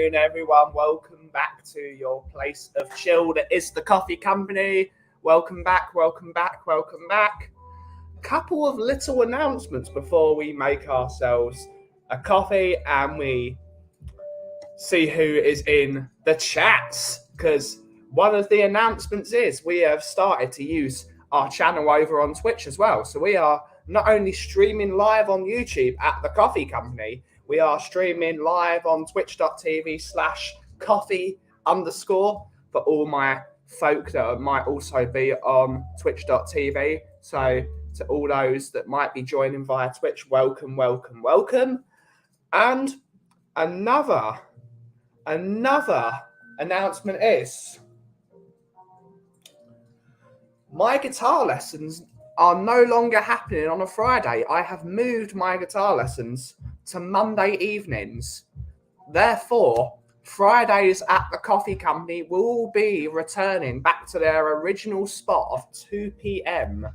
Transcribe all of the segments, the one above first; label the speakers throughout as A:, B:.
A: afternoon, everyone. Welcome back to your place of chill that is the Coffee Company. Welcome back, welcome back, welcome back. Couple of little announcements before we make ourselves a coffee and we see who is in the chats. Because one of the announcements is we have started to use our channel over on Twitch as well. So we are not only streaming live on YouTube at the Coffee Company, we are streaming live on twitch.tv/coffee_ for all my folk that might also be on twitch.tv. So to all those that might be joining via Twitch, welcome, welcome, welcome. And another announcement is my guitar lessons are no longer happening on a Friday. I have moved my guitar lessons to Monday evenings. Therefore, Fridays at the Coffee Company will be returning back to their original spot of 2 p.m.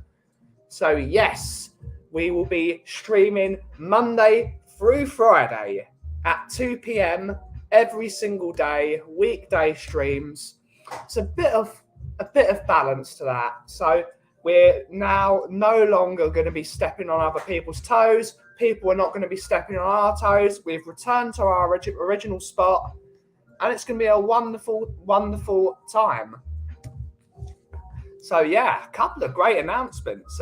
A: So yes, we will be streaming Monday through Friday at 2 p.m. every single day, weekday streams. It's a bit of balance to that. So we're now no longer going to be stepping on other people's toes. People are not going to be stepping on our toes. We've returned to our original spot, and it's going to be a wonderful, wonderful time. So yeah, a couple of great announcements.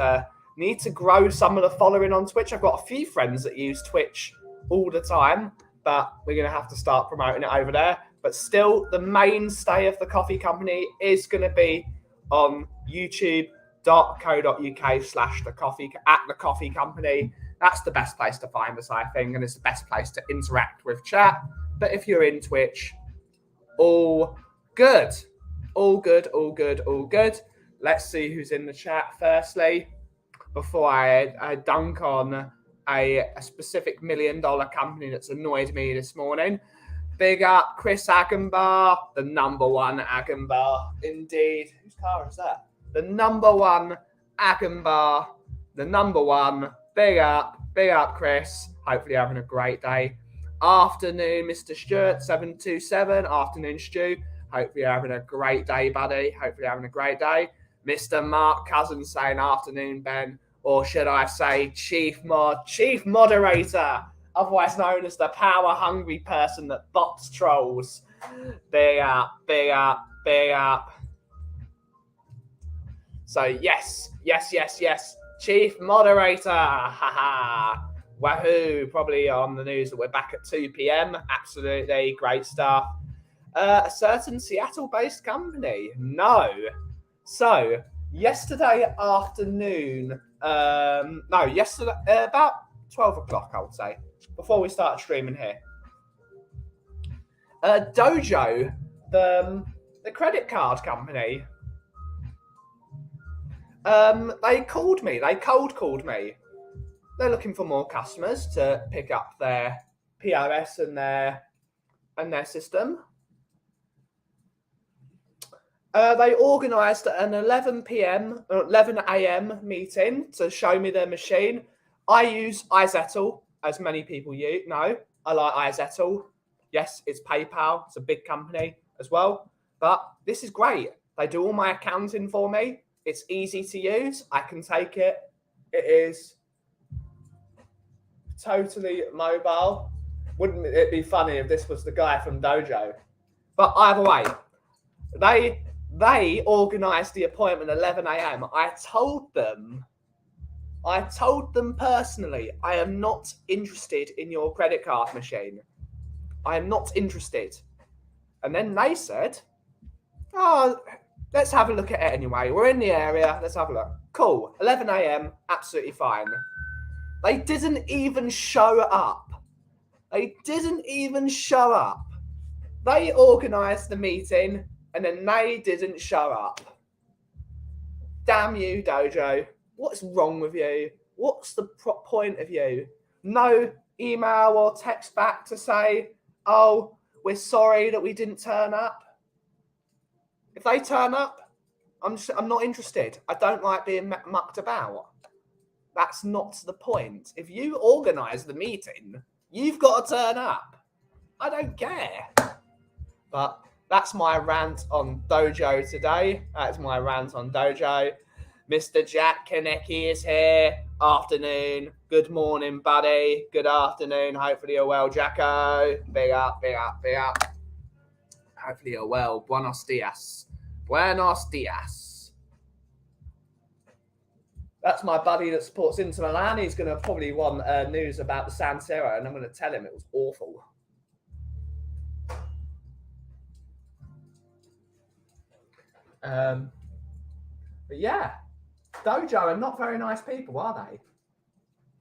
A: Need to grow some of the following on Twitch. I've got a few friends that use Twitch all the time, but we're going to have to start promoting it over there. But still, the mainstay of the Coffee Company is going to be on youtube.co.uk/the Coffee Company. That's the best place to find us, I think, and it's the best place to interact with chat. But if you're in Twitch, all good. All good, all good, all good. Let's see who's in the chat firstly, before I dunk on a specific $1 million company that's annoyed me this morning. Big up Chris Agenbar, the number one Agenbar, indeed. Whose car is that? The number one Agenbar, the number one. Big up Chris. Hopefully you're having a great day. Afternoon, Mr. Stewart, 727. Afternoon, Stu. Hopefully you're having a great day, buddy. Hopefully you're having a great day. Mr. Mark Cousins saying afternoon, Ben. Or should I say chief moderator, otherwise known as the power-hungry person that bots trolls. Big up. So yes. Chief moderator. Haha. Wahoo. Probably on the news that we're back at 2 p.m. Absolutely. Great stuff. A certain Seattle-based company. No. So yesterday afternoon, yesterday about 12 o'clock, I would say, before we started streaming here. Dojo, the credit card company, they called me. They cold called me. They're looking for more customers to pick up their POS and their system. They organised an 11 a.m. meeting to show me their machine. I use iZettle, as many people know. I like iZettle. Yes, it's PayPal. It's a big company as well. But this is great. They do all my accounting for me. It's easy to use. I can take it. It is totally mobile. Wouldn't it be funny if this was the guy from Dojo? But either way, they organised the appointment at 11 a.m. I told them personally, I am not interested in your credit card machine. I am not interested. And then they said, oh, let's have a look at it anyway. We're in the area. Let's have a look. Cool. 11 a.m. Absolutely fine. They didn't even show up. They organised the meeting and then they didn't show up. Damn you, Dojo. What's wrong with you? What's the point of you? No email or text back to say, oh, we're sorry that we didn't turn up. If they turn up, I'm not interested. I don't like being mucked about. That's not the point. If you organise the meeting, you've got to turn up. I don't care. But that's my rant on Dojo today. That's my rant on Dojo. Mr. Jack Kanecki is here. Afternoon. Good morning, buddy. Good afternoon. Hopefully you're well, Jacko. Big up, big up, big up. Hopefully you're well. Buenos dias. Buenos dias. That's my buddy that supports Inter Milan. He's going to probably want news about the San Siro, and I'm going to tell him it was awful. But yeah, Dojo are not very nice people, are they?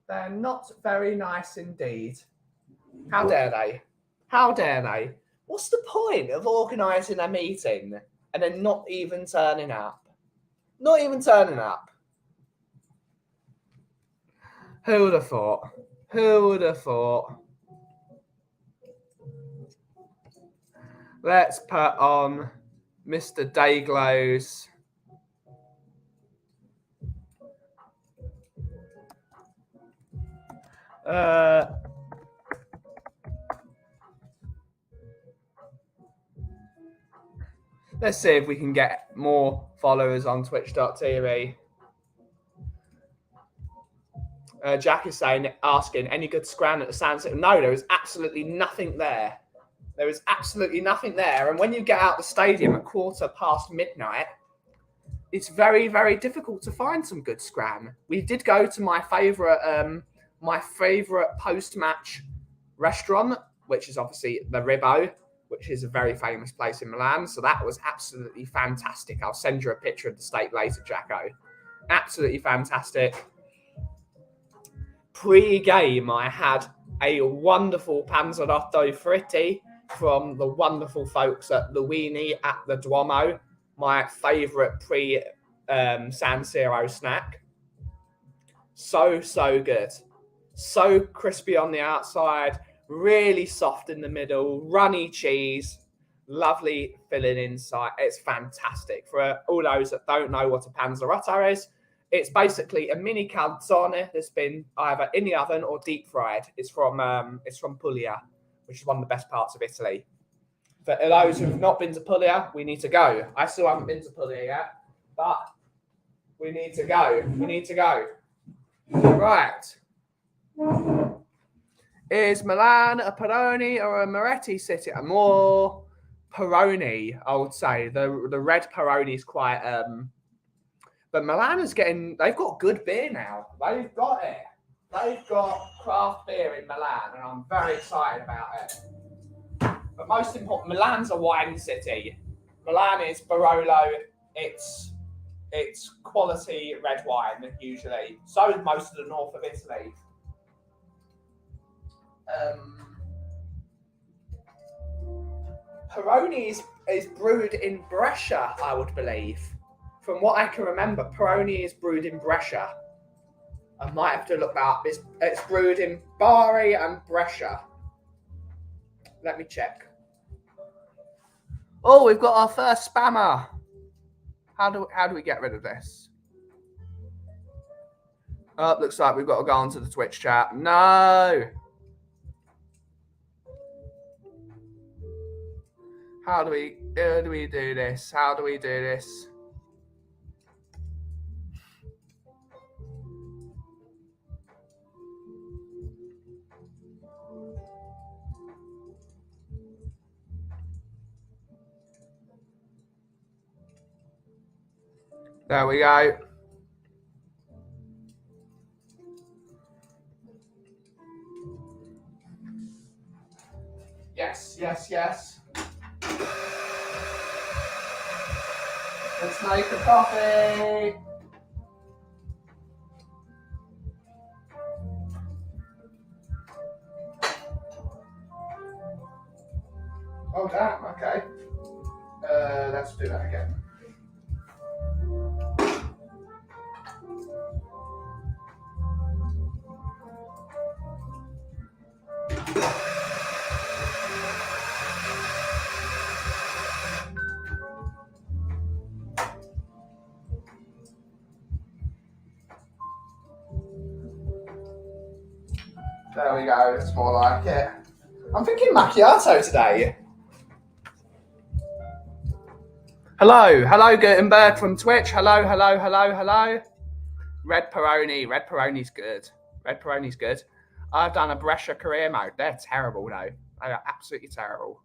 A: They're not very nice indeed. How dare they? How dare they? What's the point of organising a meeting and then not even turning up? Not even turning up. Who would have thought? Who would have thought? Let's put on Mr. Dayglow's let's see if we can get more followers on twitch.tv. Jack is asking, any good scran at the San Siro? No, there is absolutely nothing there. There is absolutely nothing there. And when you get out the stadium at midnight, it's very, very difficult to find some good scran. We did go to my favourite post-match restaurant, which is obviously the Ribbo, which is a very famous place in Milan. So that was absolutely fantastic. I'll send you a picture of the steak later, Jacko. Absolutely fantastic. Pre-game, I had a wonderful panzerotto fritti from the wonderful folks at Luini at the Duomo, my favourite pre-San Siro snack. So good. So crispy on the outside, really soft in the middle, runny cheese, lovely filling inside. It's fantastic. For all those that don't know what a panzerotto is, it's basically a mini calzone that's been either in the oven or deep fried. It's from Puglia, which is one of the best parts of Italy. For those who've not been to Puglia, we need to go. I still haven't been to Puglia yet, but we need to go. We need to go. Right. Is Milan a Peroni or a Moretti city? A more Peroni, I would say. The red Peroni is quite... But Milan is they've got good beer now. They've got it. They've got craft beer in Milan, and I'm very excited about it. But most important, Milan's a wine city. Milan is Barolo. It's quality red wine, usually. So is most of the north of Italy. Peroni is brewed in Brescia, I would believe. From what I can remember, Peroni is brewed in Brescia. I might have to look that up. It's brewed in Bari and Brescia. Let me check. Oh, we've got our first spammer. How do we get rid of this? Oh, looks like we've got to go onto the Twitch chat. No. How do we do this? How do we do this? There we go. Yes. Let's make a coffee. Oh, damn, okay. Let's do that again. There we go, it's more like it. I'm thinking macchiato today. Hello, Gutenberg from Twitch. Hello. Red Peroni's good. Red Peroni's good. I've done a Brescia career mode. They're terrible, though. They are absolutely terrible.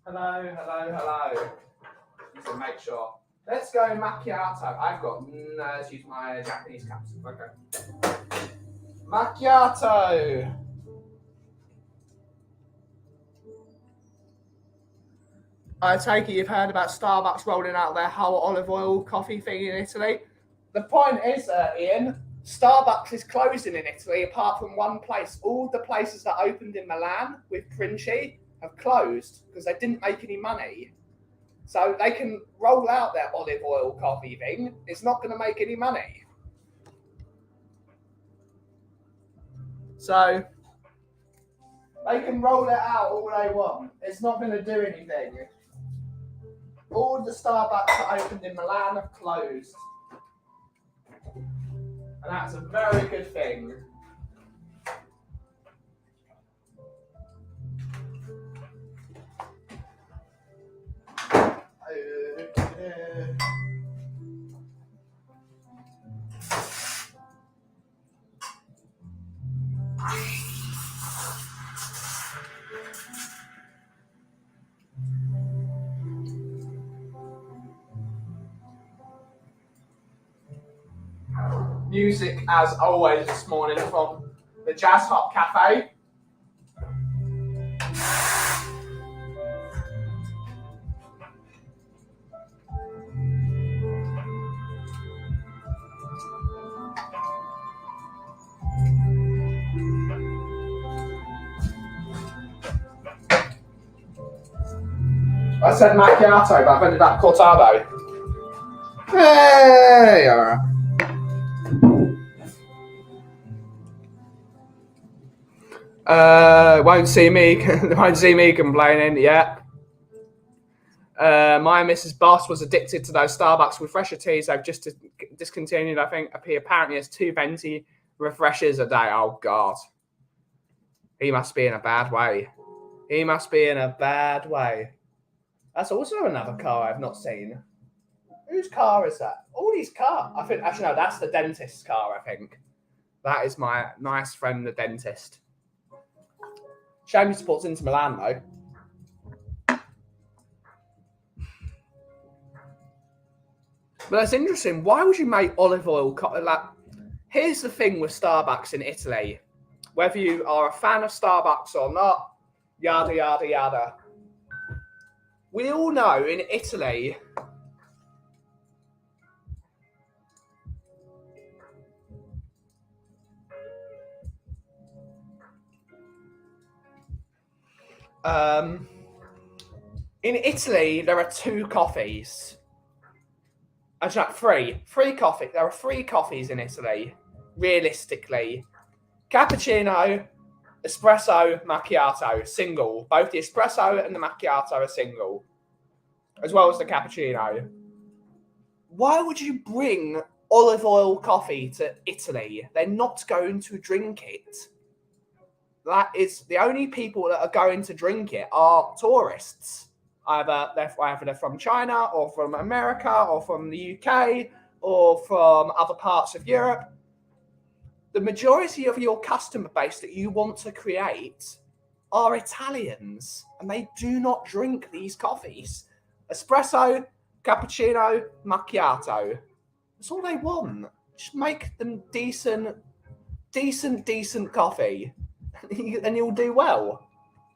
A: Hello. Just to make sure. Let's go macchiato. I've got. Let's use my Japanese caps. Okay. Macchiato. I take it you've heard about Starbucks rolling out their whole olive oil coffee thing in Italy. The point is, Ian, Starbucks is closing in Italy apart from one place. All the places that opened in Milan with Princi have closed because they didn't make any money. So they can roll out their olive oil coffee thing. It's not going to make any money. So they can roll it out all they want. It's not going to do anything. All the Starbucks that opened in Milan have closed. And that's a very good thing. Music, as always, this morning from the Jazz Hop Cafe. I said macchiato, but I've ended up cortado. Hey, all right. Won't see me complaining. Yeah. My Mrs. Boss was addicted to those Starbucks refresher teas. They've just discontinued. I think apparently it's 2 venti refreshers a day. Oh God, he must be in a bad way. That's also another car I've not seen. Whose car is that? All these cars. I think actually no, that's the dentist's car. I think that is my nice friend, the dentist. Shame he supports Inter Milan though. But that's interesting. Why would you make olive oil? Here's the thing with Starbucks in Italy. Whether you are a fan of Starbucks or not, yada, yada, yada. We all know in Italy, there are 2 coffees. Actually, 3 coffees. There are 3 coffees in Italy, realistically. Cappuccino, espresso, macchiato, single. Both the espresso and the macchiato are single, as well as the cappuccino. Why would you bring olive oil coffee to Italy? They're not going to drink it. That is the only people that are going to drink it are tourists. Either they're from China or from America or from the UK or from other parts of Europe. The majority of your customer base that you want to create are Italians, and they do not drink these coffees. Espresso, cappuccino, macchiato. That's all they want. Just make them decent coffee, and you'll do well.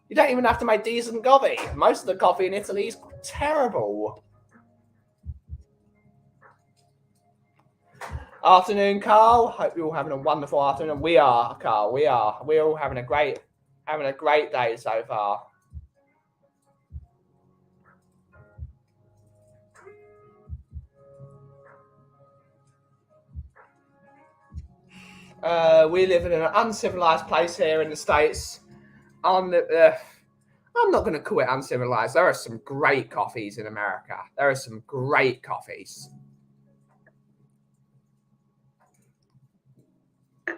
A: You don't even have to make decent coffee. Most of the coffee in Italy is terrible. Afternoon, Carl. Hope you're all having a wonderful afternoon. We are, Carl. We are. We're all having a great day so far. We live in an uncivilized place here in the States. I'm not going to call it uncivilized. There are some great coffees in America. There are some great coffees.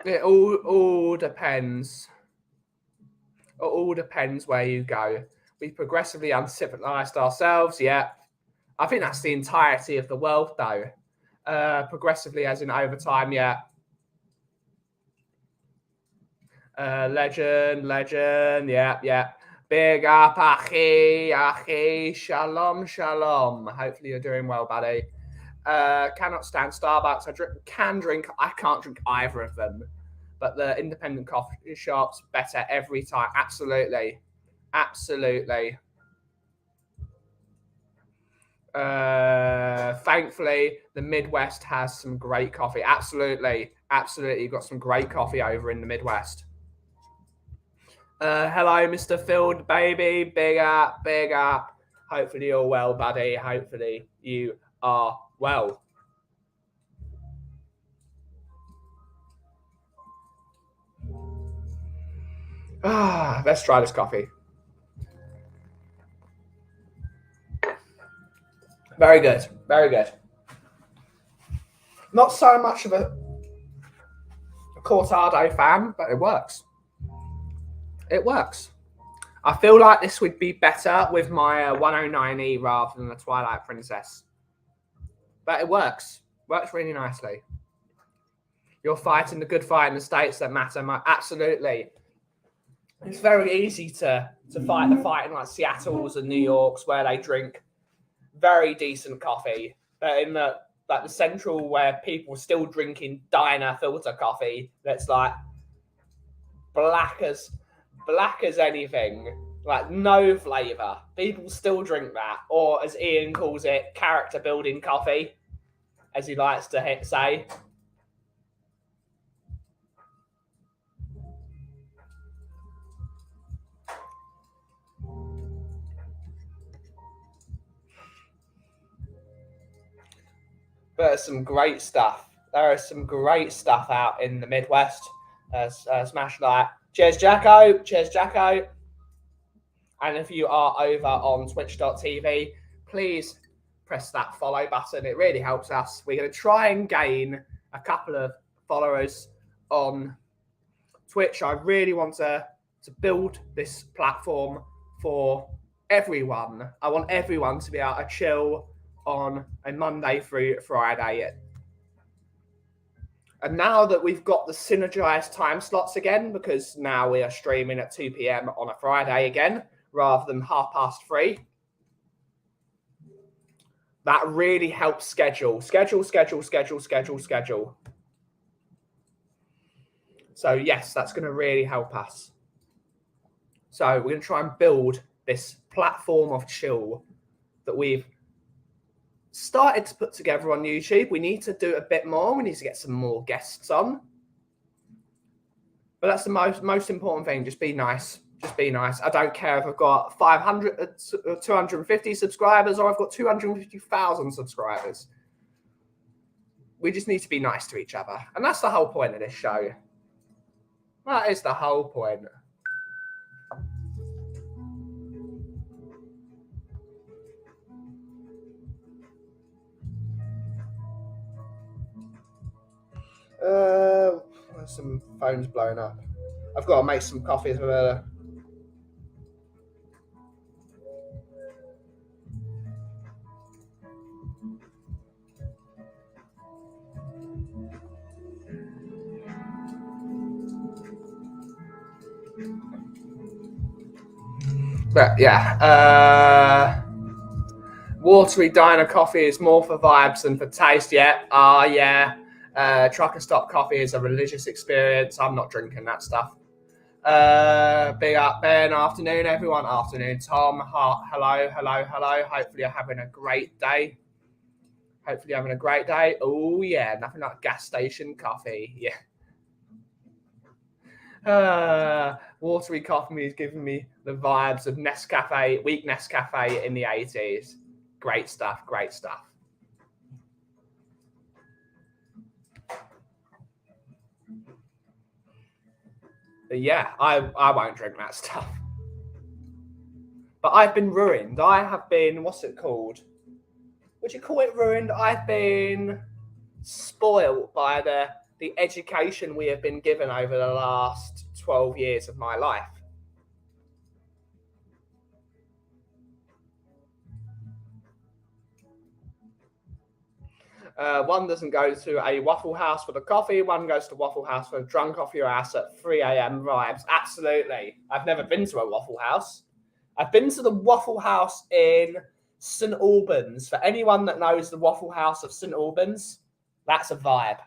A: It all depends. It all depends where you go. We progressively uncivilized ourselves. Yeah. I think that's the entirety of the world, though. Progressively, as in over time, yeah. Legend, yeah. Big up, Achi, shalom, shalom. Hopefully you're doing well, buddy. Cannot stand Starbucks. I can't drink either of them. But the independent coffee shops, better every time. Absolutely. Thankfully, the Midwest has some great coffee. Absolutely. You've got some great coffee over in the Midwest. Hello, Mr. Field, baby. Big up. Hopefully you're well, buddy. Hopefully you are well. Let's try this coffee. Very good. Not so much of a Cortado fan, but it works. I feel like this would be better with my 109E rather than the Twilight Princess. But it works. Works really nicely. You're fighting the good fight in the States that matter. Absolutely. It's very easy to fight the fight in like Seattle's and New York's where they drink very decent coffee. But in the central where people are still drinking diner filter coffee that's like black as anything, like no flavor. People still drink that, or as Ian calls it, character building coffee, as he likes to say. But there's some great stuff. There is some great stuff out in the Midwest. Smash like. Cheers, Jacko. And if you are over on twitch.tv, please press that follow button. It really helps us. We're going to try and gain a couple of followers on Twitch. I really want to build this platform for everyone. I want everyone to be able to chill on a Monday through Friday. And now that we've got the synergized time slots again, because now we are streaming at 2 p.m. on a Friday again, rather than 3:30, that really helps schedule. So yes, that's going to really help us. So we're going to try and build this platform of chill that we've started to put together on YouTube. We need to do a bit more. We need to get some more guests on. But that's the most important thing. Just be nice. I don't care if I've got 500, 250 subscribers or I've got 250,000 subscribers. We just need to be nice to each other. And that's the whole point of this show. That is the whole point. Some phones blowing up. I've got to make some coffee. But yeah, watery diner coffee is more for vibes than for taste. Yeah. Trucker stop coffee is a religious experience. I'm not drinking that stuff. Big up, Ben. Afternoon, everyone. Afternoon, Tom. Hello. Hopefully you're having a great day. Oh, yeah. Nothing like gas station coffee. Yeah. Watery coffee is giving me the vibes of weak Nescafe in the 80s. Great stuff. But yeah, I won't drink that stuff. But I've been ruined. I have been, what's it called? Would you call it ruined? I've been spoiled by the education we have been given over the last 12 years of my life. One doesn't go to a Waffle House for the coffee. One goes to Waffle House for a drunk off your ass at 3 a.m. vibes. Absolutely. I've never been to a Waffle House. I've been to the Waffle House in St Albans. For anyone that knows the Waffle House of St Albans, that's a vibe.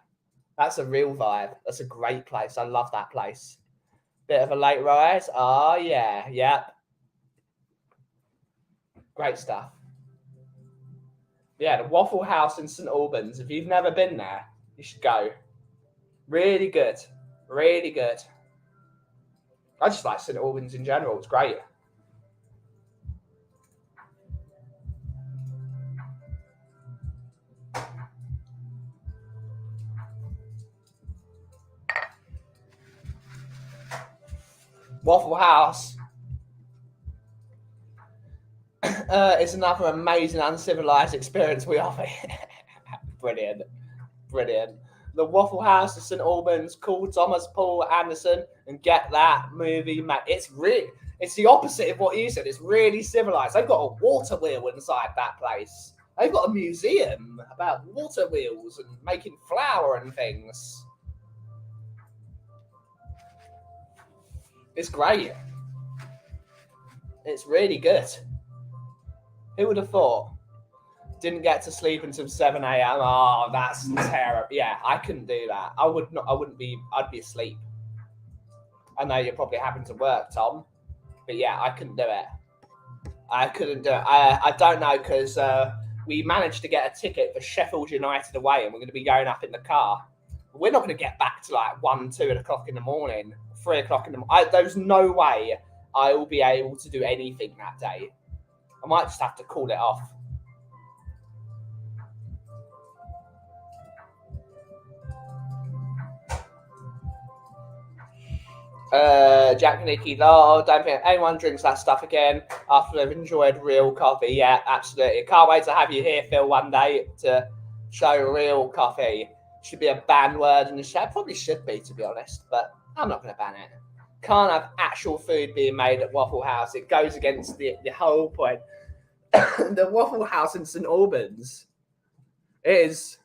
A: That's a real vibe. That's a great place. I love that place. Bit of a late rise. Oh, yeah. Yep. Great stuff. Yeah, the Waffle House in St Albans. If you've never been there, you should go. Really good. Really good. I just like St Albans in general. It's great. Waffle House is another amazing uncivilized experience we offer. Brilliant. Brilliant. The Waffle House of St Albans, call Thomas Paul Anderson and get that movie made. It's the opposite of what you said. It's really civilized. They've got a water wheel inside that place. They've got a museum about water wheels and making flour and things. It's great. It's really good. Who would have thought? Didn't get to sleep until 7 a.m. Oh, that's terrible. Yeah, I couldn't do that. I'd be asleep. I know you're probably having to work, Tom. But yeah, I couldn't do it. I couldn't do it. I don't know, because we managed to get a ticket for Sheffield United away, and we're going to be going up in the car. We're not going to get back to like 1, 2 o'clock in the morning, 3 o'clock in the morning. There's no way I will be able to do anything that day. I might just have to call it off. Jack Nicky, don't think anyone drinks that stuff again after they've enjoyed real coffee. Yeah, absolutely. Can't wait to have you here, Phil, one day to show real coffee. Should be a banned word in the show. Probably should be, to be honest, but I'm not going to ban it. Can't have actual food being made at Waffle House. It goes against the whole point. The Waffle House in St Albans is...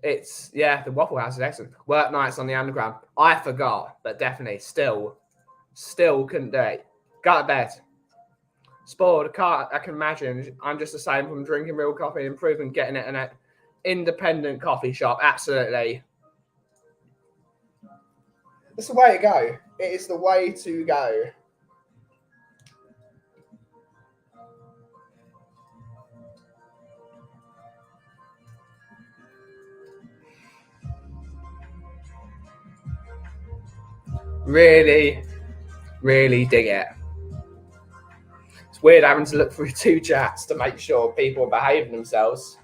A: the Waffle House is excellent. Work nights on the underground. I forgot, but definitely still couldn't do it. Go to bed. Spoiled. I can imagine. I'm just the same from drinking real coffee, improving, getting it in an independent coffee shop. Absolutely. It's the way to go. It is the way to go. Really, really dig it. It's weird having to look through 2 chats to make sure people are behaving themselves.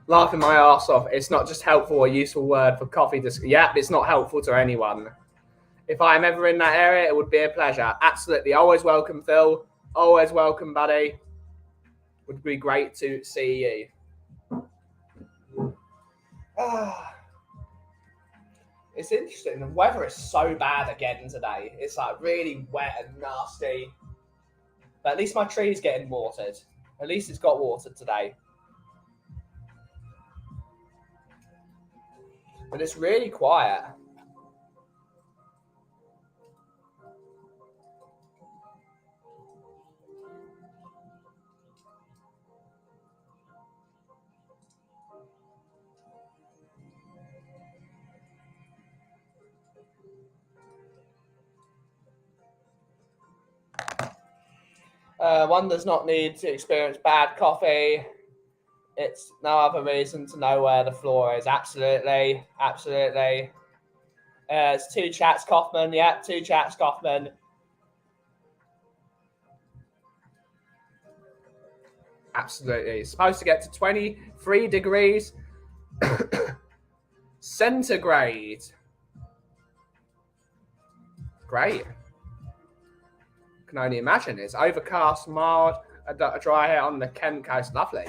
A: Laughing my ass off. It's not just helpful or useful word for coffee. It's not helpful to anyone. If I'm ever in that area, it would be a pleasure. Absolutely. Always welcome, Phil. Always welcome, buddy. Would be great to see you. It's interesting. The weather is so bad again today. It's like really wet and nasty. But at least my tree's getting watered. At least it's got watered today. But it's really quiet. One does not need to experience bad coffee. It's no other reason to know where the floor is. Absolutely. Absolutely. It's 2 chats, Kaufman. Yeah, 2 chats, Kaufman. Absolutely. It's supposed to get to 23 degrees centigrade. Great. Can only imagine. It's overcast, mild, a dry here on the Kent coast. Lovely.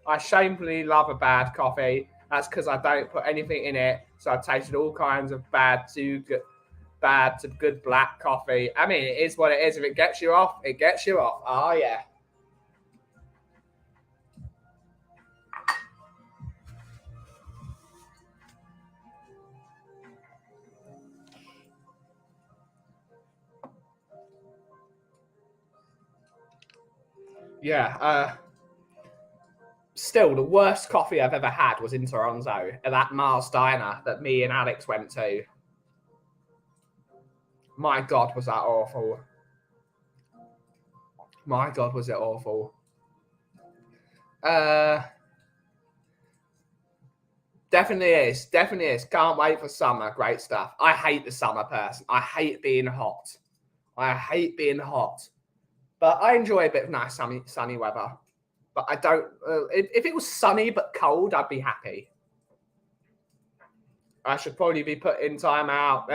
A: I shamefully love a bad coffee. That's because I don't put anything in it. So I've tasted all kinds of bad to good bad to good black coffee. I mean, it is what it is. If it gets you off, it gets you off. Oh, yeah. Yeah. Still, the worst coffee I've ever had was in Toronto at that Mars Diner that me and Alex went to. My God, was that awful. My God, was it awful. Definitely is. Definitely is. Can't wait for summer. Great stuff. I hate the summer person. I hate being hot. I hate being hot. But I enjoy a bit of nice sunny weather. But I don't... if it was sunny but cold, I'd be happy. I should probably be putting time out.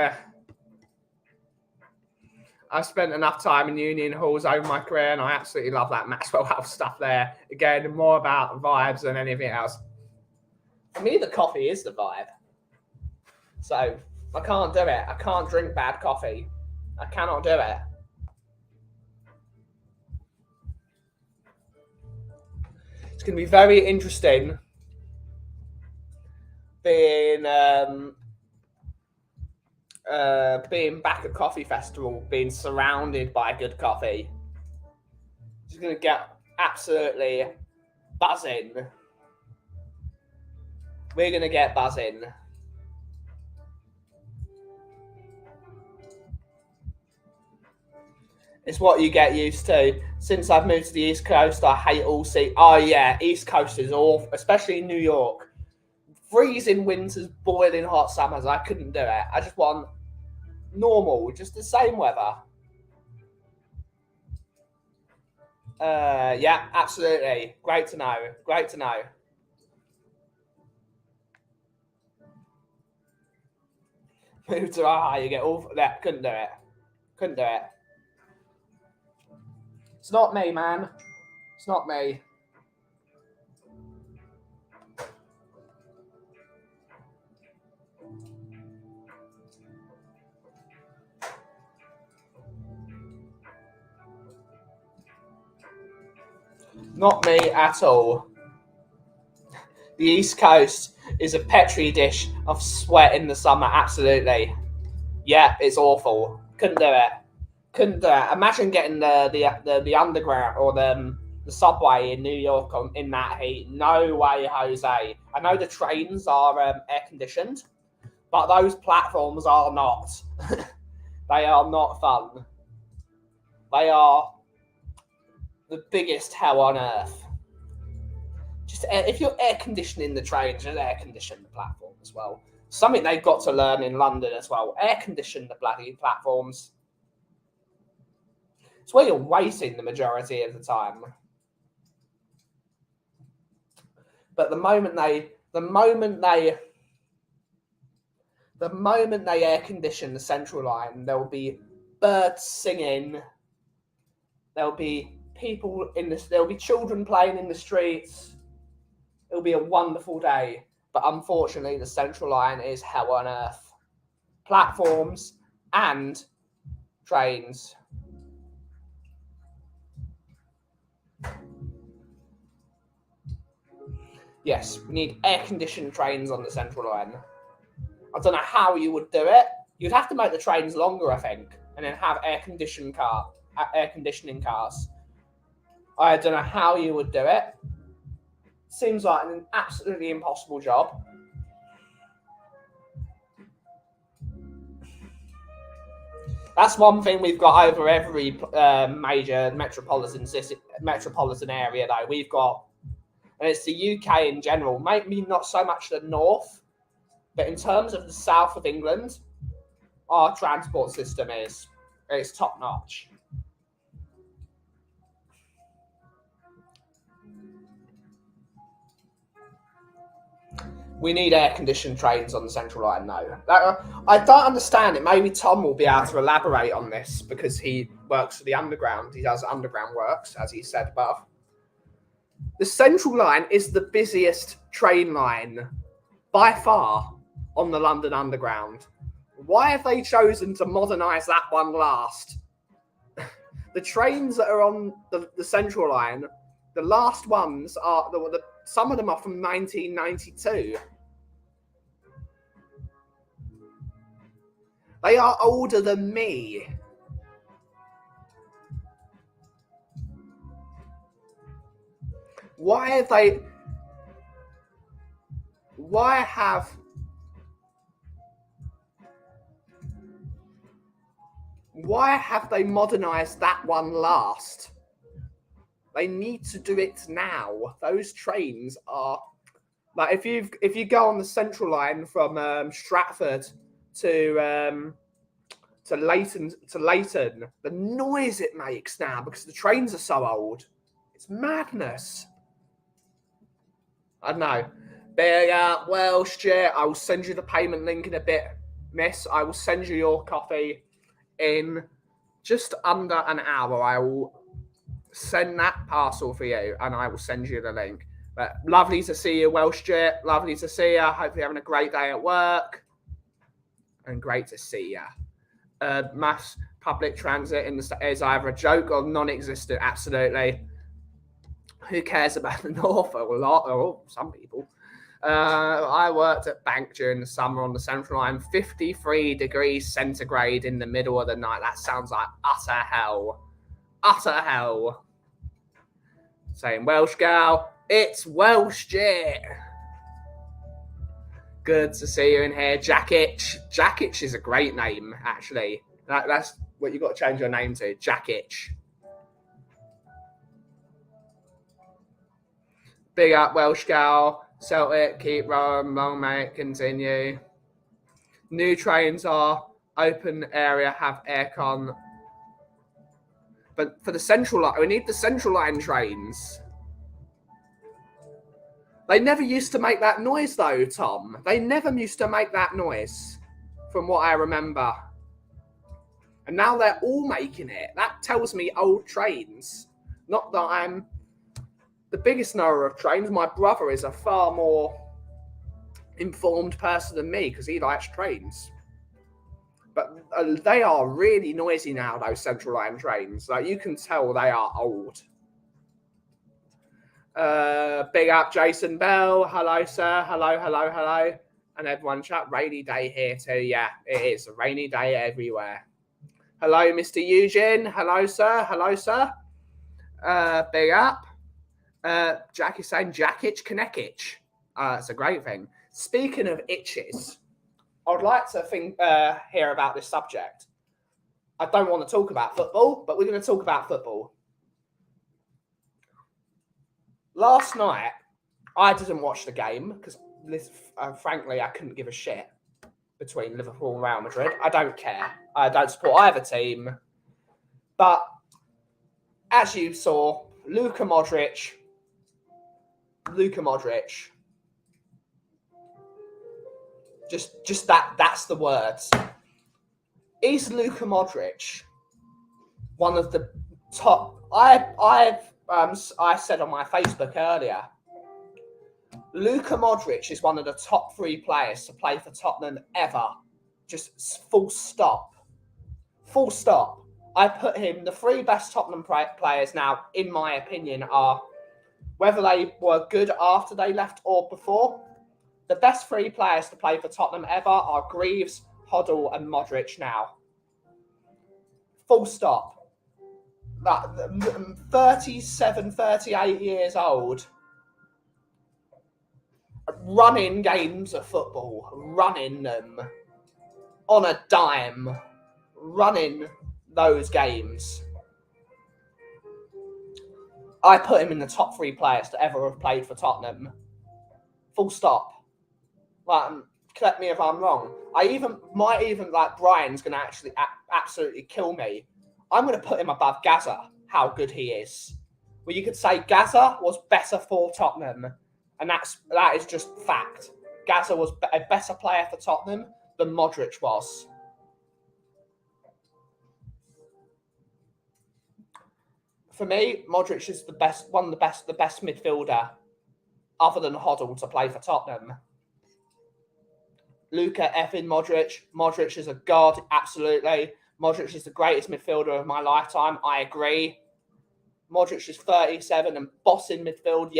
A: I've spent enough time in union halls over my career, and I absolutely love that Maxwell House stuff there. Again, more about vibes than anything else. For me, the coffee is the vibe. So I can't do it. I can't drink bad coffee. I cannot do it. It's going to be very interesting being back at Coffee Festival, being surrounded by good coffee. Just going to get absolutely buzzing. We're going to get buzzing. It's what you get used to. Since I've moved to the East Coast, I hate all sea. Oh, yeah, East Coast is awful, especially in New York. Freezing winters, boiling hot summers. I couldn't do it. I just want normal, just the same weather. Yeah, absolutely. Great to know. Great to know. Move to Ohio, you get all that. Couldn't do it. Couldn't do it. It's not me, man. It's not me. Not me at all. The East Coast is a petri dish of sweat in the summer. Absolutely. Yeah, it's awful. Couldn't do it. Couldn't do it. Imagine getting the underground or the subway in New York in that heat. No way, Jose. I know the trains are air conditioned, but those platforms are not. They are not fun. They are the biggest hell on earth. Just if you're air conditioning the trains, just air condition the platform as well. Something they've got to learn in London as well. Air condition the bloody platforms. It's where you're waiting the majority of the time. But the moment they air condition the central line, there will be birds singing. There'll be people there'll be children playing in the streets. It'll be a wonderful day. But unfortunately, the central line is hell on earth. Platforms and trains. Yes, we need air-conditioned trains on the central line. I don't know how you would do it. You'd have to make the trains longer, I think, and then have air-conditioning cars. I don't know how you would do it. Seems like an absolutely impossible job. That's one thing we've got over every major metropolitan area, though. We've got, and it's the UK in general, maybe not so much the north, but in terms of the south of England, our transport system is top notch. We need air-conditioned trains on the central line, though. I don't understand it. Maybe Tom will be able to elaborate on this because he works for the underground. He does underground works, as he said above. The central line is the busiest train line by far on the London Underground. Why have they chosen to modernise that one last? The trains that are on the Central Line, the last ones are some of them are from 1992. They are older than me. Why have they modernized that one last? They need to do it now. Those trains are like if you go on the Central Line from Stratford to Leighton, the noise it makes now because the trains are so old, it's madness. I don't know. But well, Stuart, I will send you the payment link in a bit, miss. I will send you your coffee in just under an hour. I will send that parcel for you and I will send you the link. But lovely to see you, Welsh Stuart. Lovely to see you. Hope you're having a great day at work. And great to see you. Mass public transit is either a joke or non-existent. Absolutely. Who cares about the North? A lot, or some people. I worked at bank during the summer on the Central Line, 53 degrees centigrade in the middle of the night. That sounds like utter hell. Utter hell. Saying Welsh girl, it's Welsh Jit. Good to see you in here. Jackitch. Jackitch is a great name, actually. That's what you've got to change your name to. Jackitch. Big up, Welsh gal. Celtic, keep rolling, long mate, continue. New trains are open area, have aircon. But for the Central Line, we need the Central Line trains. They never used to make that noise, though, Tom. They never used to make that noise, from what I remember. And now they're all making it. That tells me old trains. Not that I'm the biggest knower of trains. My brother is a far more informed person than me because he likes trains. But they are really noisy now, those Central Line trains. Like, you can tell they are old. Big up Jason Bell. Hello, sir. Hello, hello, hello. And everyone chat. Rainy day here too. Yeah, it is a rainy day everywhere. Hello, Mr. Eugene. Hello, sir. Hello, sir. Big up. Jack is saying Jack itch can itch. It's a great thing. Speaking of itches, I would like to hear about this subject. I don't want to talk about football, but we're going to talk about football. Last night, I didn't watch the game because, frankly, I couldn't give a shit between Liverpool and Real Madrid. I don't care. I don't support either team. But as you saw, Luka Modric, just that's the words. Is Luka Modric one of the top? I said on my Facebook earlier, Luka Modric is one of the top 3 players to play for Tottenham ever. Just full stop. Full stop. I put him, the 3 best Tottenham players now, in my opinion, are, whether they were good after they left or before, the best 3 players to play for Tottenham ever are Greaves, Hoddle and Modric now. Full stop. 37, 38 years old, running games of football, running them on a dime, running those games. I put him in the top 3 players to ever have played for Tottenham. Full stop. Correct me if I'm wrong. Might even Brian's going to actually absolutely kill me. I'm going to put him above Gaza, how good he is. Well, you could say Gaza was better for Tottenham, and that is just fact. Gaza was a better player for Tottenham than Modric was. For me, Modric is the best midfielder, other than Hoddle, to play for Tottenham. Luka effing Modric. Modric is a god, absolutely. Modric is the greatest midfielder of my lifetime. I agree. Modric is 37 and bossing midfield.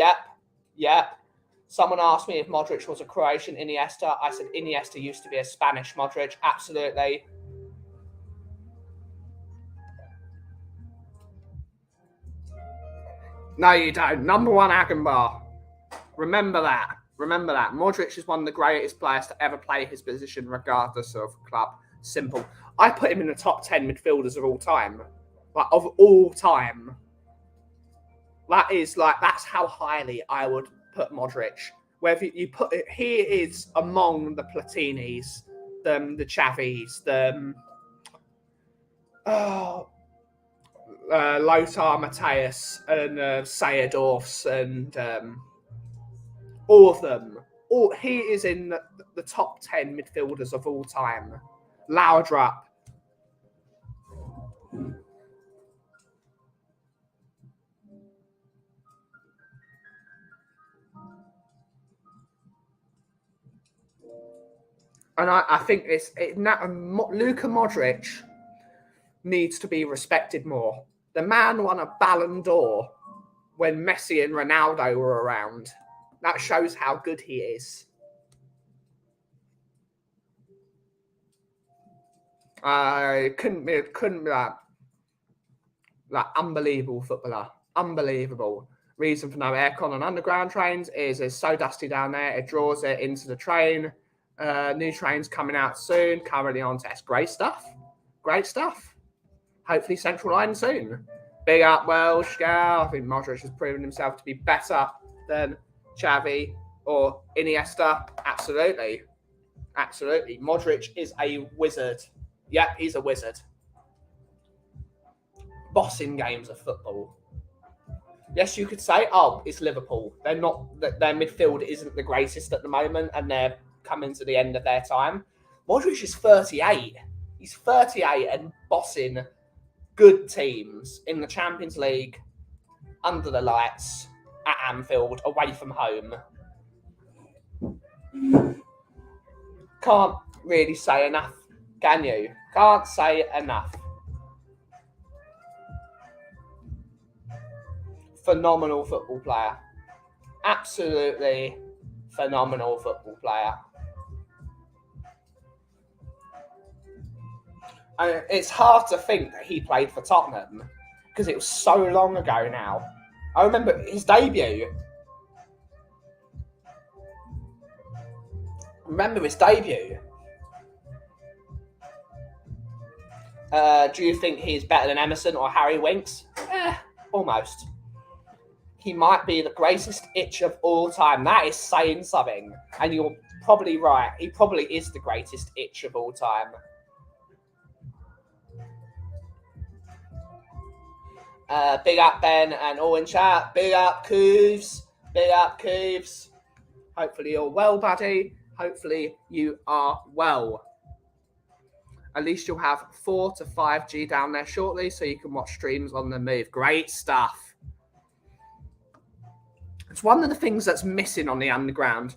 A: Yep. Someone asked me if Modric was a Croatian Iniesta. I said Iniesta used to be a Spanish Modric. Absolutely. No, you don't. Number one Agenbar. Remember that. Modric is one of the greatest players to ever play his position, regardless of club. Simple. I put him in the top 10 midfielders of all time. Like, of all time. That's how highly I would put Modric. Whether you put it, he is among the Platinis, the Xavis, Lothar Matthäus and Seedorfs and all of them. He is in the top 10 midfielders of all time. Laudrup. And I think Luka Modric needs to be respected more. The man won a Ballon d'Or when Messi and Ronaldo were around. That shows how good he is. Couldn't be that unbelievable footballer. Unbelievable. Reason for no aircon on underground trains is it's so dusty down there. It draws it into the train. New trains coming out soon. Currently on test. Great stuff. Hopefully Central Line soon. Big up Welsh girl. I think Modric has proven himself to be better than Xavi or Iniesta. Absolutely. Modric is a wizard. Yeah, he's a wizard. Bossing games of football. Yes, you could say, it's Liverpool. They're not. Their midfield isn't the greatest at the moment, and they're coming to the end of their time. Modric is 38. He's 38 and bossing good teams in the Champions League, under the lights, at Anfield, away from home. Can't really say enough, can you? Can't say enough. Phenomenal football player. Absolutely phenomenal football player. And it's hard to think that he played for Tottenham because it was so long ago now. I remember his debut. Do you think he's better than Emerson or Harry Winks? Almost. He might be the greatest itch of all time. That is saying something. And you're probably right. He probably is the greatest itch of all time. Big up Ben and all in chat. Big up Coos. Hopefully you're well, buddy. Hopefully you are well. At least you'll have 4 to 5G down there shortly so you can watch streams on the move. Great stuff. It's one of the things that's missing on the underground.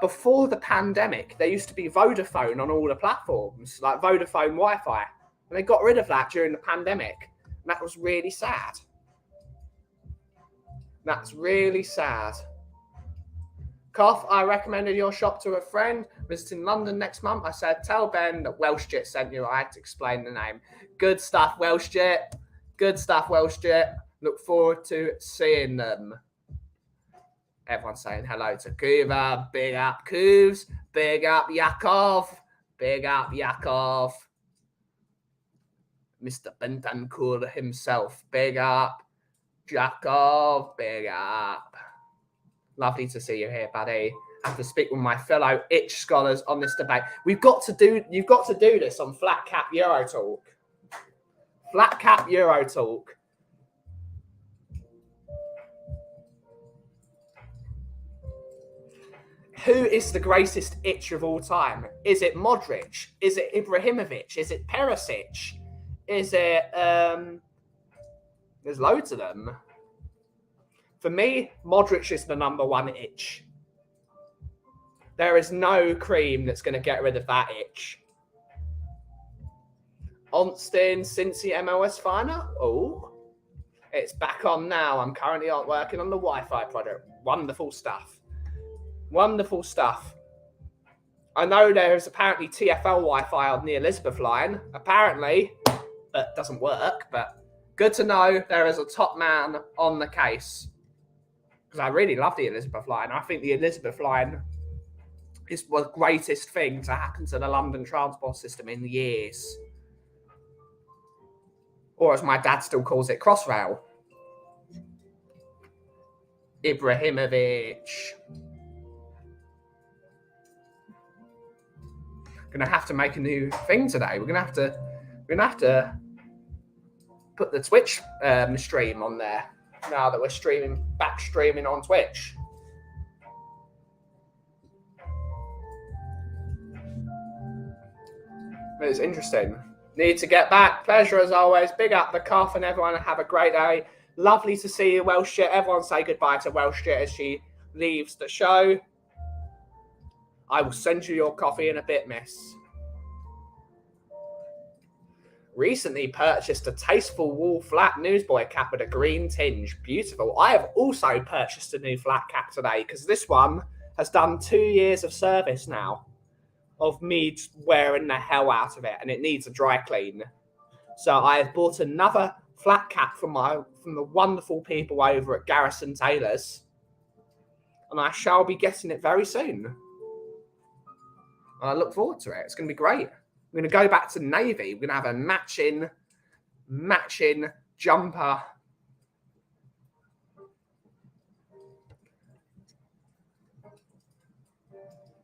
A: Before the pandemic, there used to be Vodafone on all the platforms, like Vodafone Wi-Fi. And they got rid of that during the pandemic. And that was really sad. That's really sad. Koff, I recommended your shop to a friend visiting London next month. I said, tell Ben that WelshJet sent you. I had to explain the name. Good stuff, WelshJet. Look forward to seeing them. Everyone's saying hello to Kuva. Big up Kuvs. Big up Yakov. Mr. Bentancur himself. Big up Yakov. Big up. Lovely to see you here, buddy. I have to speak with my fellow itch scholars on this debate. You've got to do this on Flat Cap Euro Talk. Who is the greatest itch of all time? Is it Modric? Is it Ibrahimovic? Is it Perisic? Is it there's loads of them. For me, Modric is the number one itch. There is no cream that's going to get rid of that itch. Onstin, Cincy MLS final. Oh, it's back on now. I'm currently working on the Wi-Fi product. Wonderful stuff. Wonderful stuff. I know there is apparently TFL Wi-Fi on the Elizabeth line. Apparently, that doesn't work, but good to know there is a top man on the case. Because I really love the Elizabeth line. I think the Elizabeth line is the greatest thing to happen to the London transport system in years. Or as my dad still calls it, Crossrail. Ibrahimovic. Gonna have to make a new thing today. We're gonna have to put the Twitch stream on there now that we're streaming on Twitch. But it's interesting. Need to get back. Pleasure as always. Big up the cough and everyone. Have a great day. Lovely to see you, Welsh Shit. Everyone say goodbye to Welsh Shit as she leaves the show. I will send you your coffee in a bit, miss. Recently purchased a tasteful wool flat newsboy cap with a green tinge. Beautiful. I have also purchased a new flat cap today because this one has done 2 years of service now of me wearing the hell out of it, and it needs a dry clean. So I have bought another flat cap from the wonderful people over at Garrison Taylors, and I shall be getting it very soon. And I look forward to it. It's going to be great. We're going to go back to navy. We're going to have a matching jumper.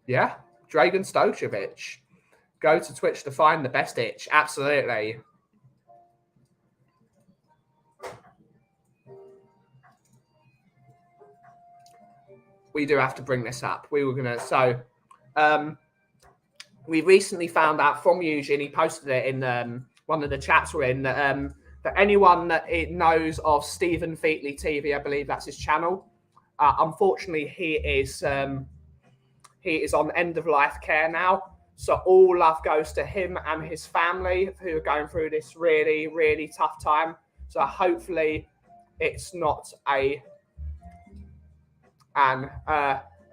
A: Yeah, Dragan Stojkovic. Go to Twitch to find the best itch. Absolutely. We do have to bring this up. We were going to... we recently found out from Eugene, he posted it in one of the chats we're in, that anyone that knows of Stephen Featley TV, I believe that's his channel, unfortunately he is on end-of-life care now. So all love goes to him and his family who are going through this really, really tough time. So hopefully it's not a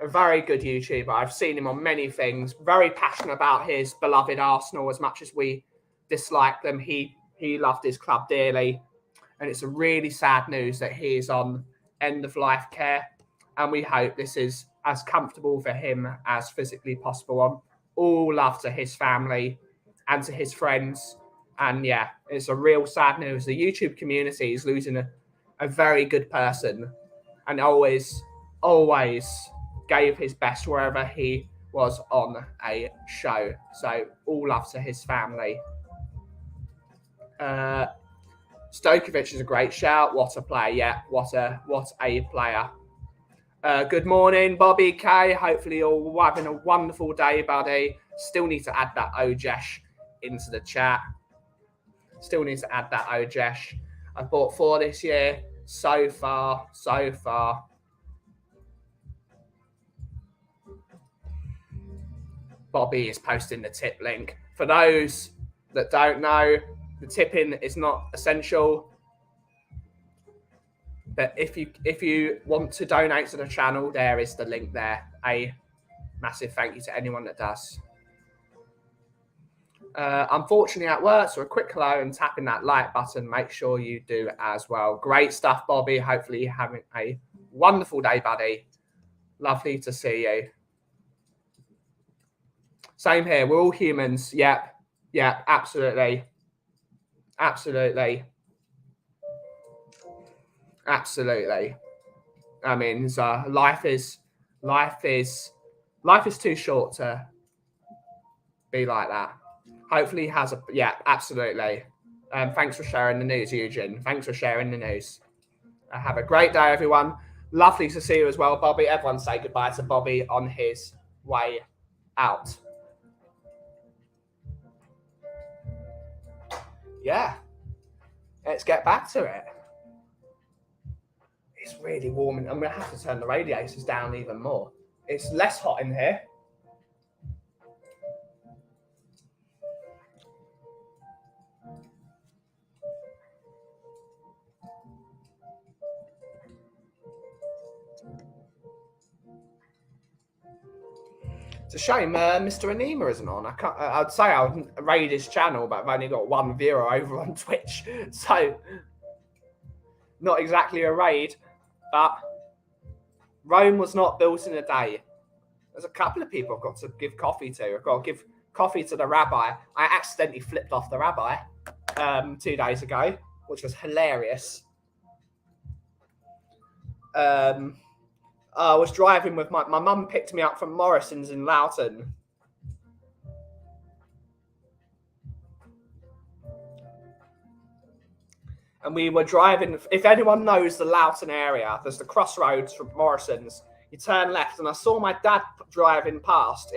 A: very good YouTuber. I've seen him on many things. Very passionate about his beloved Arsenal as much as we dislike them. He loved his club dearly. And it's a really sad news that he is on end-of-life care. And we hope this is as comfortable for him as physically possible. All love to his family and to his friends. And yeah, it's a real sad news. The YouTube community is losing a very good person and always gave his best wherever he was on a show. So all love to his family. Stojkovic is a great shout. What a player. Yeah, what a player. Good morning, Bobby K. Hopefully you're having a wonderful day, buddy. Still need to add that Ojesh into the chat. Still need to add that Ojesh. I've bought 4 this year. So far. Bobby is posting the tip link. For those that don't know, the tipping is not essential. But if you want to donate to the channel, there is the link there. A massive thank you to anyone that does. Unfortunately at work, so a quick hello and tapping that like button. Make sure you do as well. Great stuff, Bobby. Hopefully you're having a wonderful day, buddy. Lovely to see you. Same here. We're all humans. Yep, absolutely. I mean, life is too short to be like that. Hopefully he has absolutely. Thanks for sharing the news, Eugene. Thanks for sharing the news. Have a great day, everyone. Lovely to see you as well, Bobby. Everyone say goodbye to Bobby on his way out. Yeah. Let's get back to it. It's really warm. I'm going to have to turn the radiators down even more. It's less hot in here. It's a shame Mr. Anima isn't on. I'd say I would raid his channel, but I've only got one viewer over on Twitch. So, not exactly a raid. But Rome was not built in a day. There's a couple of people I've got to give coffee to. I've got to give coffee to the rabbi. I accidentally flipped off the rabbi 2 days ago, which was hilarious. I was driving with my mum picked me up from Morrison's in Loughton. And we were driving. If anyone knows the Loughton area, there's the crossroads from Morrison's. You turn left, and I saw my dad driving past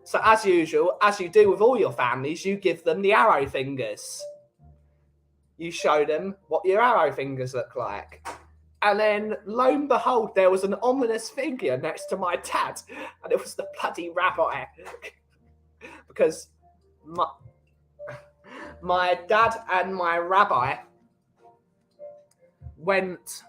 A: So as usual, as you do with all your families, you give them the arrow fingers. You show them what your arrow fingers look like. And then, lo and behold, there was an ominous figure next to my dad, and it was the bloody rabbi. Because my dad and my rabbi went...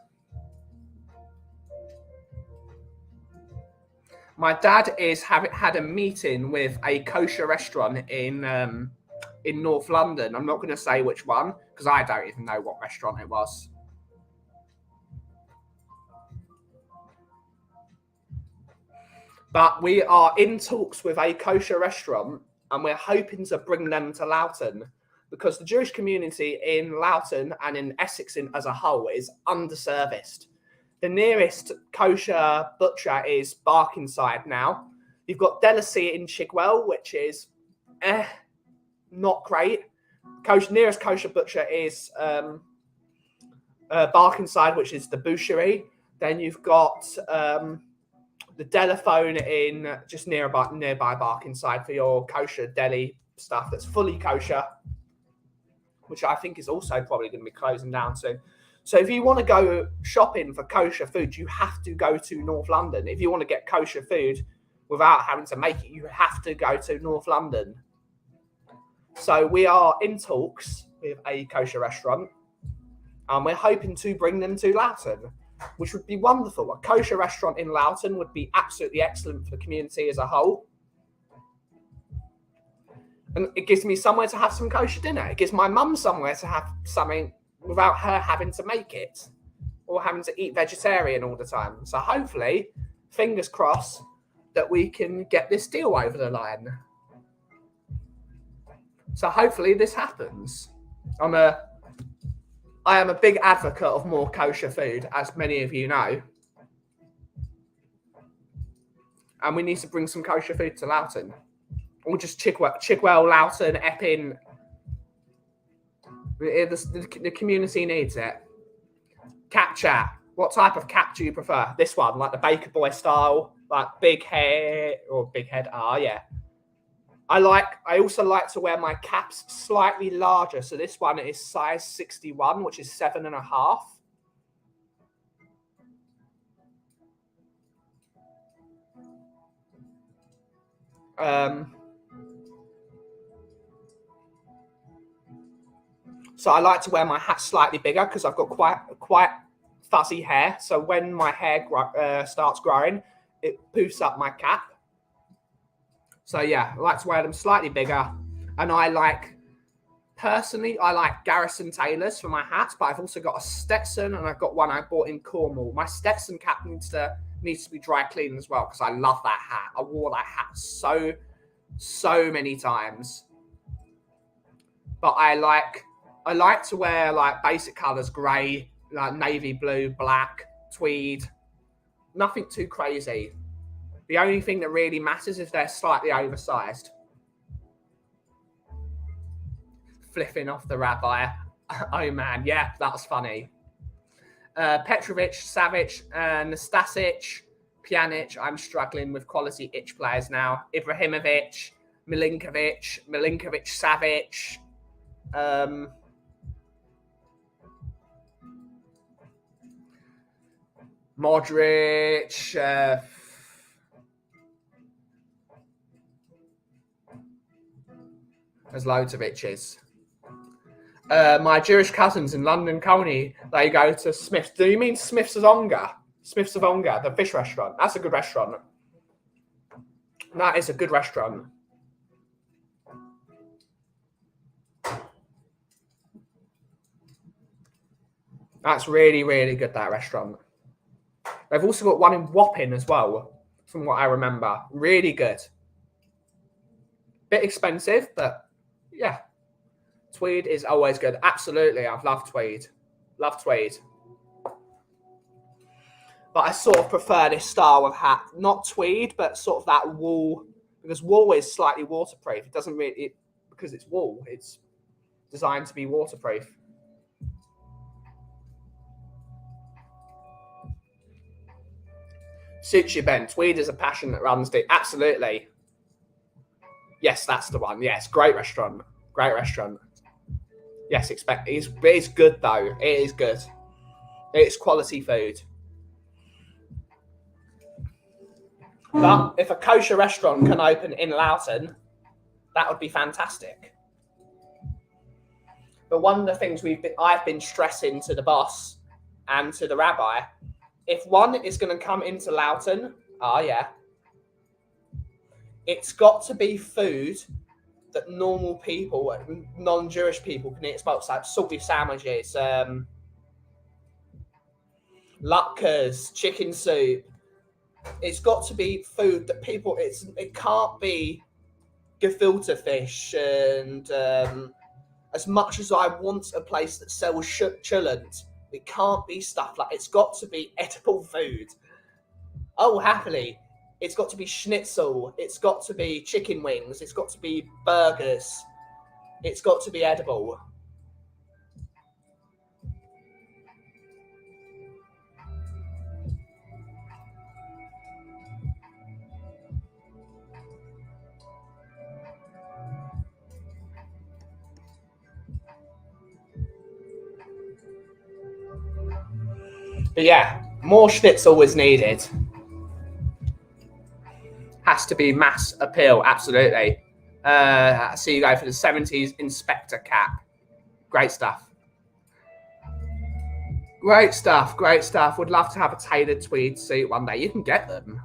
A: My dad had a meeting with a kosher restaurant in North London. I'm not going to say which one, because I don't even know what restaurant it was. But we are in talks with a kosher restaurant, and we're hoping to bring them to Loughton, because the Jewish community in Loughton and in Essex as a whole is underserviced. The nearest kosher butcher is Barkingside now. You've got Delacy in Chigwell, which is not great. Nearest kosher butcher is Barkingside, which is the boucherie. Then you've got the Delaphone in just nearby Barkingside for your kosher deli stuff that's fully kosher, which I think is also probably going to be closing down soon. So if you want to go shopping for kosher food, you have to go to North London. If you want to get kosher food without having to make it, you have to go to North London. So we are in talks with a kosher restaurant, and we're hoping to bring them to Loughton, which would be wonderful. A kosher restaurant in Loughton would be absolutely excellent for the community as a whole. And it gives me somewhere to have some kosher dinner. It gives my mum somewhere to have something without her having to make it or having to eat vegetarian all the time. So hopefully, fingers crossed, that we can get this deal over the line. So hopefully this happens. I am a big advocate of more kosher food, as many of you know. And we need to bring some kosher food to Loughton. Or just Chigwell, Loughton, Epping. The community needs it. Cap chat. What type of cap do you prefer? This one, like the Baker Boy style, like big hair or big head. Yeah. I also like to wear my caps slightly larger. So this one is size 61, which is 7.5. So I like to wear my hat slightly bigger because I've got quite fuzzy hair. So when my hair starts growing, it poofs up my cap. So yeah, I like to wear them slightly bigger. And personally, I like Garrison Taylors for my hats, but I've also got a Stetson, and I've got one I bought in Cornwall. My Stetson cap needs to be dry cleaned as well, because I love that hat. I wore that hat so many times. But I like to wear like basic colours, grey, like navy blue, black, tweed. Nothing too crazy. The only thing that really matters is they're slightly oversized. Flipping off the rabbi. Oh man, yeah, that was funny. Petrovic, Savic, Nastasic, Pjanic. I'm struggling with quality itch players now. Ibrahimovic, Milinkovic, Savic. Modric. There's loads of itches. My Jewish cousins in London Colney, they go to Smith's. Do you mean Smith's Zonga? Smith's of Ongar, the fish restaurant. That's a good restaurant. That is a good restaurant. That's really, really good, that restaurant. They've also got one in Wapping as well, from what I remember. Really good. Bit expensive, but yeah. Tweed is always good. Absolutely, I've loved Tweed. Love Tweed. But I sort of prefer this style of hat. Not Tweed, but sort of that wool. Because wool is slightly waterproof. It doesn't really... because it's wool, it's designed to be waterproof. Suits you, Ben. Tweed is a passion that runs deep. Absolutely. Yes, that's the one. Yes, great restaurant. Great restaurant. Yes, it's good though. It is good. It's quality food. But if a kosher restaurant can open in Loughton, that would be fantastic. But one of the things I've been stressing to the boss and to the rabbi, if one is going to come into Loughton, it's got to be food that normal people, non-Jewish people can eat as well. So like salty sandwiches, latkes, chicken soup. It's got to be food that people. It can't be gefilte fish and as much as I want a place that sells chulent, it can't be stuff like. It's got to be edible food. Oh, happily. It's got to be schnitzel. It's got to be chicken wings. It's got to be burgers. It's got to be edible. But yeah, more schnitzel is needed. Has to be mass appeal, absolutely. So you go for the 70s Inspector cap. Great stuff. Great stuff, great stuff. Would love to have a tailored tweed suit one day. You can get them.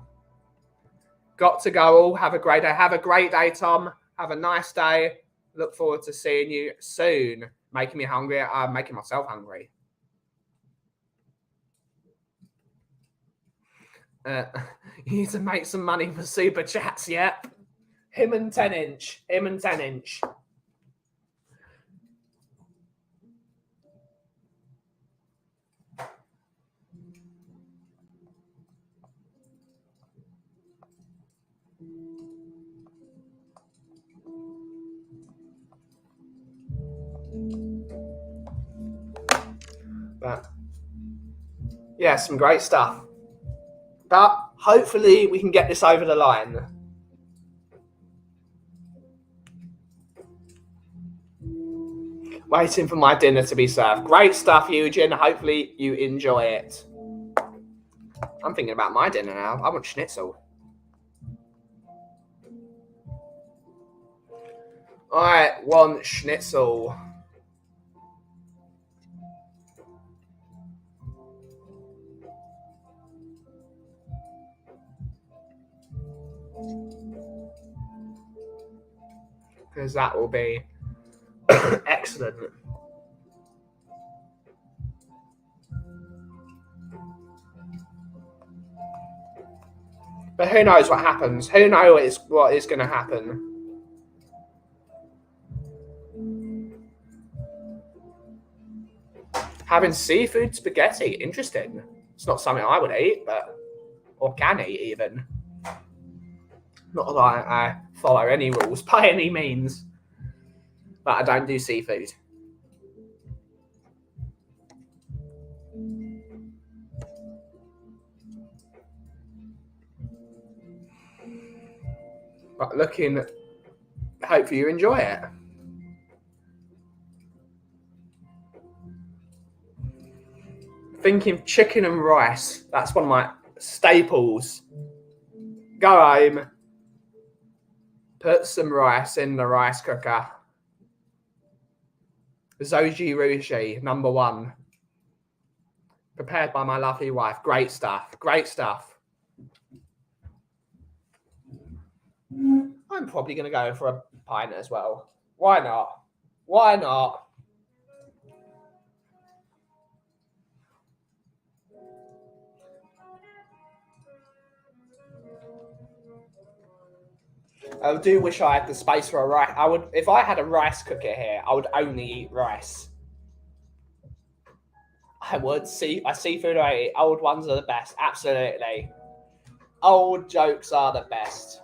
A: Got to go all. Have a great day. Have a great day, Tom. Have a nice day. Look forward to seeing you soon. Making me hungry. I'm making myself hungry. You need to make some money for super chats, yep. Him and 10-inch. Him and 10-inch. But yeah, some great stuff. But hopefully we can get this over the line. Waiting for my dinner to be served. Great stuff, Eugen. Hopefully you enjoy it. I'm thinking about my dinner now. I want schnitzel. I want schnitzel. Because that will be excellent. But who knows what happens? Who knows what is going to happen? Having seafood spaghetti, interesting. It's not something I would eat, but or can eat even. Not that I follow any rules by any means, but I don't do seafood. But hopefully you enjoy it. Thinking chicken and rice. That's one of my staples. Go home. Put some rice in the rice cooker. Zoji Rushi, number one. Prepared by my lovely wife. Great stuff. Great stuff. I'm probably going to go for a pint as well. Why not? Why not? I do wish I had the space for a rice. I would, if I had a rice cooker here, I would only eat rice. I would see a seafood I eat. Old ones are the best. Absolutely. Old jokes are the best.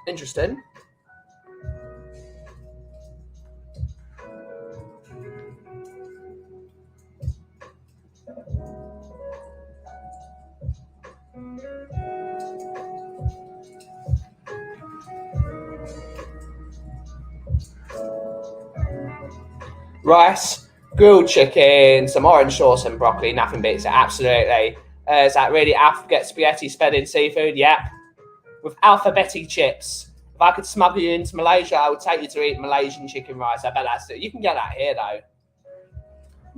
A: Interesting. Rice, grilled chicken, some orange sauce and broccoli. Nothing beats it. Absolutely. Is that really alphabet spaghetti spread in seafood? Yep. With alphabetti chips. If I could smuggle you into Malaysia, I would take you to eat Malaysian chicken rice. I bet that's it. You can get that here though.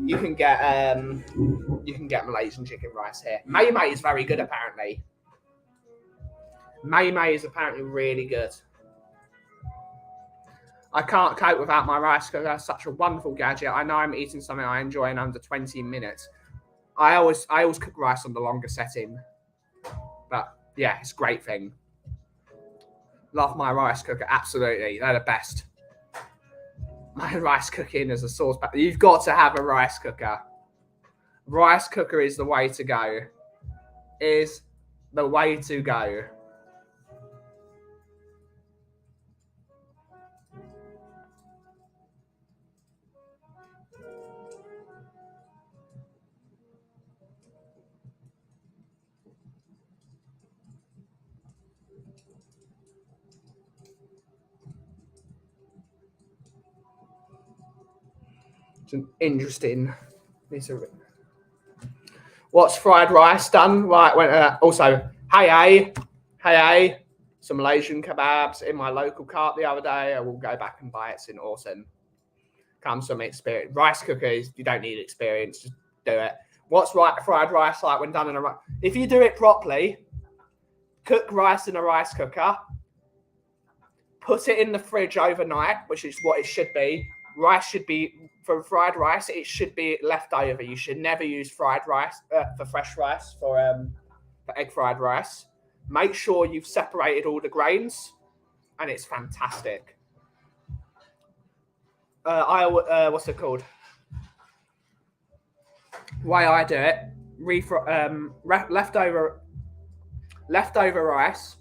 A: You can get Malaysian chicken rice here. May is very good apparently. May is apparently really good. I can't cope without my rice cooker. That's such a wonderful gadget. I know I'm eating something I enjoy in under 20 minutes. I always cook rice on the longer setting. But yeah, it's a great thing. Love my rice cooker, absolutely. They're the best. My rice cooking as a sauce pack. You've got to have a rice cooker. Rice cooker is the way to go. Is the way to go. Interesting. What's fried rice done? Right. Also, hey, some Malaysian kebabs in my local cart the other day. I will go back and buy it. It's awesome. Comes from experience. Rice cookers, you don't need experience. Just do it. What's fried rice like when done in a? If you do it properly, cook rice in a rice cooker. Put it in the fridge overnight, which is what it should be. Rice should be, for fried rice, it should be left over. You should never use fried rice for fresh rice, for egg fried rice. Make sure you've separated all the grains, and it's fantastic. What's it called? Way I do it, leftover rice.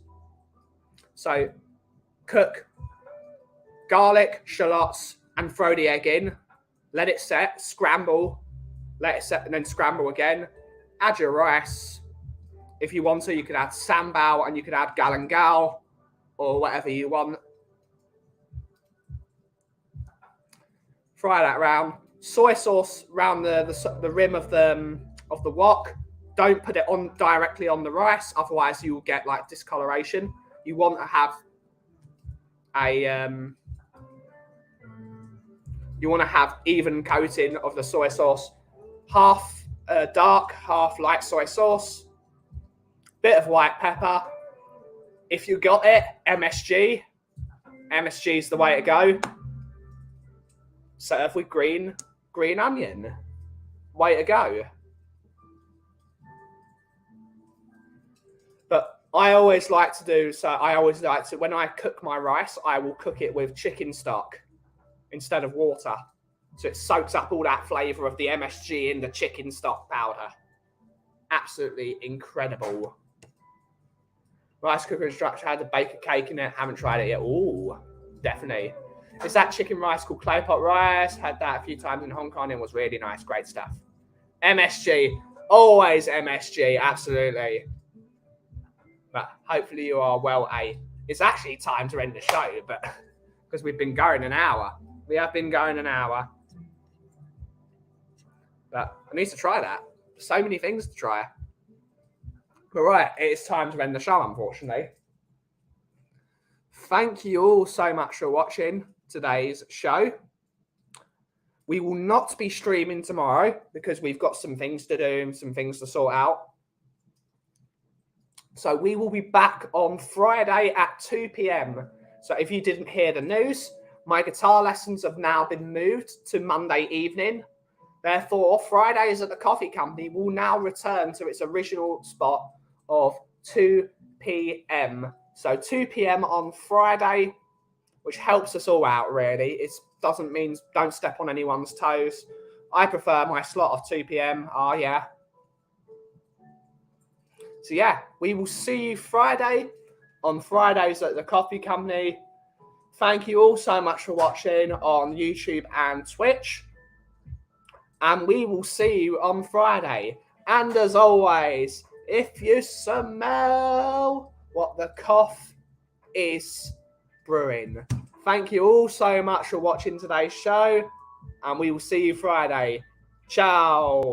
A: So cook garlic, shallots, and throw the egg in. Let it set, scramble, let it set, and then scramble again. Add your rice. If you want to, you could add sambal and you could add galangal or whatever you want. Fry that round. Soy sauce round the rim of the wok. Don't put it on directly on the rice, otherwise you will get like discoloration. You want to have even coating of the soy sauce, half dark, half light soy sauce, bit of white pepper. If you got it, MSG is the way to go. Serve with green onion. Way to go. But I always like to when I cook my rice, I will cook it with chicken stock instead of water. So it soaks up all that flavour of the MSG in the chicken stock powder. Absolutely incredible. Rice cooker instruction had to bake a cake in it. Haven't tried it yet. Ooh, definitely. Is that chicken rice called clay pot rice? Had that a few times in Hong Kong. It was really nice. Great stuff. MSG. Always MSG. Absolutely. But hopefully you are well, It's actually time to end the show, but because we've been going an hour. We have been going an hour. But I need to try that. So many things to try. But right, it's time to end the show, unfortunately. Thank you all so much for watching today's show. We will not be streaming tomorrow because we've got some things to do and some things to sort out. So we will be back on Friday at 2 p.m. So if you didn't hear the news, my guitar lessons have now been moved to Monday evening. Therefore, Fridays at the Kauffie Company will now return to its original spot of 2 p.m. So 2 p.m. on Friday, which helps us all out, really. It doesn't mean don't step on anyone's toes. I prefer my slot of 2 p.m. Oh, yeah. So, yeah, we will see you Friday on Fridays at the Kauffie Company. Thank you all so much for watching on YouTube and Twitch. And we will see you on Friday. And as always, if you smell what the cough is brewing. Thank you all so much for watching today's show. And we will see you Friday. Ciao.